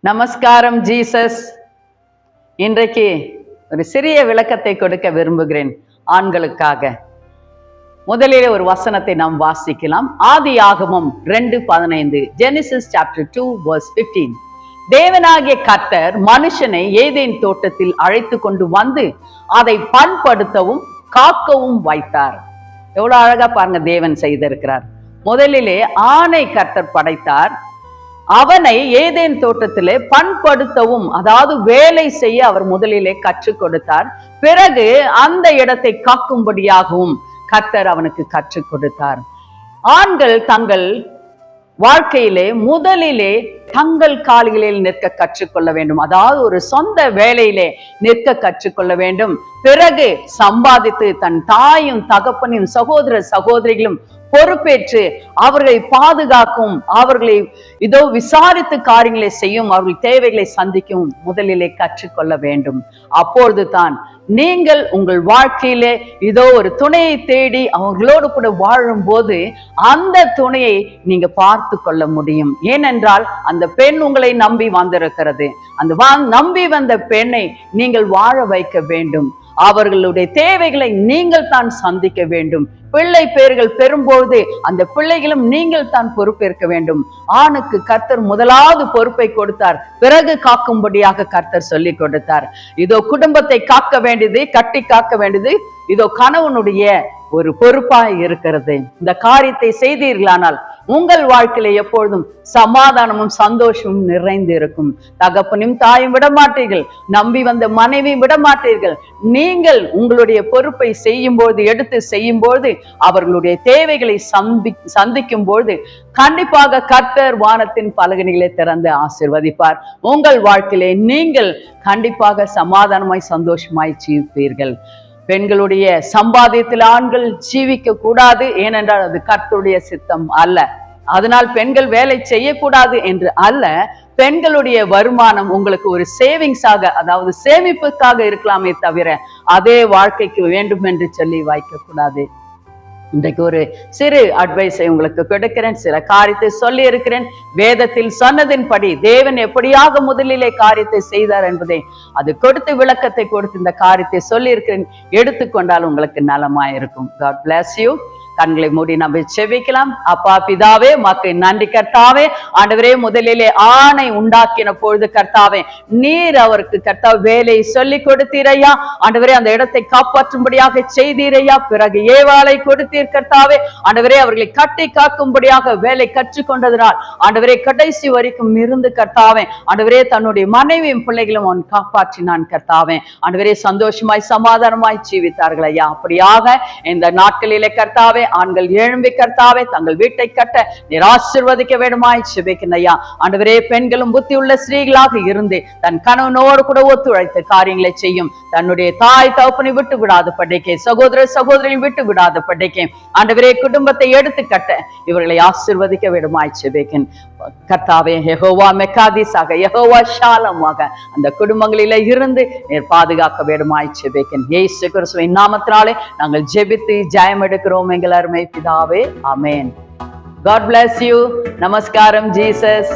நமஸ்காரம் ஜீசஸ். இன்றைக்கு ஒரு சிறிய விளக்கத்தை கொடுக்க விரும்புகிறேன் ஆண்களுக்காக. முதலிலே ஒரு வசனத்தை நாம் வாசிக்கலாம். ஆதியாகமம் 2:15, Genesis chapter 2 verse 15. தேவனாகிய கர்த்தர் மனுஷனை ஏதேன் தோட்டத்தில் அழைத்து கொண்டு வந்து அதை பண்படுத்தவும் காக்கவும் வைத்தார். எவ்வளவு அழகா பாருங்க தேவன் செய்திருக்கிறார். முதலிலே ஆணை கர்த்தர் படைத்தார். அவனை ஏதேன் தோட்டத்திலே பண்படுத்தவும், அதாவது வேலை செய்ய அவர் முதலிலே கற்றுக் கொடுத்தார். பிறகு அந்த இடத்தை காக்கும்படியாகவும் கர்த்தர் அவனுக்கு கற்றுக் கொடுத்தார். ஆண்கள் தங்கள் வாழ்க்கையிலே முதலிலே தங்கள் கால்களில் நிற்க கற்றுக்கொள்ள வேண்டும். அதாவது ஒரு சொந்த வேலையிலே நிற்க கற்றுக்கொள்ள வேண்டும். பிறகு சம்பாதித்து தன் தாயும் தகப்பனையும் சகோதர சகோதரிகளும் பொறுப்பேற்று அவர்களை பாதுகாக்கும், அவர்களை இதோ விசாரித்து காரியங்களை செய்யும், அவர்கள் தேவைகளை சந்திக்கும் முதலிலே கற்றுக்கொள்ள வேண்டும். அப்பொழுது தான் நீங்கள் உங்கள் வாழ்க்கையிலே இதோ ஒரு துணையை தேடி அவர்களோடு கூட வாழும் போது அந்த துணையை நீங்க பார்த்து கொள்ள முடியும். ஏனென்றால் அந்த பெண் உங்களை நம்பி வந்திருக்கிறது. அந்த நம்பி வந்த பெண்ணை நீங்கள் வாழ வைக்க வேண்டும். அவர்களுடைய தேவைகளை நீங்கள் தான் சந்திக்க வேண்டும். பிள்ளை பேர்கள் பெறும்போது அந்த பிள்ளைகளும் நீங்கள் தான் பொறுப்பேற்க வேண்டும். ஆணுக்கு கர்த்தர் முதலாவது பொறுப்பை கொடுத்தார், பிறகு காக்கும்படியாக கர்த்தர் சொல்லி கொடுத்தார். இதோ குடும்பத்தை காக்க வேண்டியது, கட்டி காக்க வேண்டியது இதோ கணவனுடைய ஒரு பொறுப்பாய் இருக்கிறது. இந்த காரியத்தை செய்தீர்களானால் உங்கள் வாழ்க்கையில எப்பொழுதும் சமாதானமும் சந்தோஷமும் நிறைந்து இருக்கும். தகப்பனையும் தாயும் விடமாட்டீர்கள், நம்பி வந்த மனைவியும் விடமாட்டீர்கள். நீங்கள் உங்களுடைய பொறுப்பை செய்யும் போது, எடுத்து செய்யும் போது, அவர்களுடைய தேவைகளை சந்திக்கும் போது கண்டிப்பாக கர்த்தர் வானத்தின் பலகணிகளை திறந்து ஆசீர்வதிப்பார். உங்கள் வாழ்க்கையிலே நீங்கள் கண்டிப்பாக சமாதானமாய் சந்தோஷமாய் ஜீவிப்பீர்கள். பெண்களுடைய சம்பாதியத்தில் ஆண்கள் ஜீவிக்க கூடாது, ஏனென்றால் அது கர்த்தருடைய சித்தம் அல்ல. அதனால் பெண்கள் வேலை செய்யக்கூடாது என்று அல்ல. பெண்களுடைய வருமானம் உங்களுக்கு ஒரு சேவிங்ஸாக, அதாவது சேமிப்புக்காக இருக்கலாமே தவிர அதே வாழ்க்கைக்கு வேண்டும் என்று சொல்லி வைக்க கூடாது. இன்றைக்கு ஒரு சிறு அட்வைஸை உங்களுக்கு கொடுக்கிறேன். சில காரியத்தை சொல்லி இருக்கிறேன். வேதத்தில் சொன்னதின்படி தேவன் எப்படியாக முதலிலே காரியத்தை செய்தார் என்பதை அது கொடுத்து விளக்கத்தை கொடுத்து இந்த காரியத்தை சொல்லி இருக்கிறேன். எடுத்துக்கொண்டால் உங்களுக்கு நலமாயிருக்கும். God bless you. கண்களை மூடி நம்ம செபிக்கலாம். அப்பா பிதாவே, உமக்கு நன்றி கர்த்தாவே. ஆண்டவரே, முதலிலே ஆணை உண்டாக்கின பொழுது கர்த்தாவே நீர் அவருக்கு கர்த்தாவே வேலையை சொல்லி கொடுத்தீரையா. ஆண்டவரே, அந்த இடத்தை காப்பாற்றும்படியாக செய்தீரையா. பிறகு ஏவாளை கொடுத்தீர் கர்த்தாவே. ஆண்டவரே, அவர்களை கட்டி காக்கும்படியாக வேலை கற்றுக்கொண்டதனால் ஆண்டவரே கடைசி வரைக்கும் இருந்து கர்த்தாவே ஆண்டவரே தன்னுடைய மனைவியும் பிள்ளைகளும் அவன் காப்பாற்றினான் கர்த்தாவே. ஆண்டவரே, சந்தோஷமாய் சமாதானமாய் ஜீவித்தார்கள் ஐயா. அப்படியாக இந்த நாட்களிலே கர்த்தாவே ஆண்கள் எழும்பி கர்த்தாவே தங்கள் வீட்டை கட்ட நீர் ஆசீர்வதிக்க வேண்டுமாய் ஜெபிக்கிறேன் ஐயா. ஆண்டவரே, பெண்களும் புத்தி உள்ள ஸ்திரீகளாக இருந்து தன் கணவனோடு கூட ஒத்துழைத்து காரியங்களை செய்யும். தன்னுடைய தாய் தகப்பனை விட்டு விடாத படிக்க, சகோதர சகோதரிகள் விட்டு விடாத படிக்க ஆண்டவரே குடும்பத்தை எடுத்து கட்ட இவர்களை ஆசீர்வதிக்க வேண்டுமாய் ஜெபிக்கிறேன் கர்த்தாவே. யெகோவா மெக்காதீஸாக, யெகோவா ஷாலமாக அந்த குடும்பங்களில இருந்து நீர் பாதுகாக்க வேண்டுமாய் ஜெபிக்கிறேன். இயேசு கிறிஸ்துவின் நாமத்தினாலே நாங்கள் ஜெபித்து ஜெயம் எடுக்கிறோம் எங்கள் அருமை பிதாவே. ஆமென். God bless you. நமஸ்காரம் ஜீசஸ்.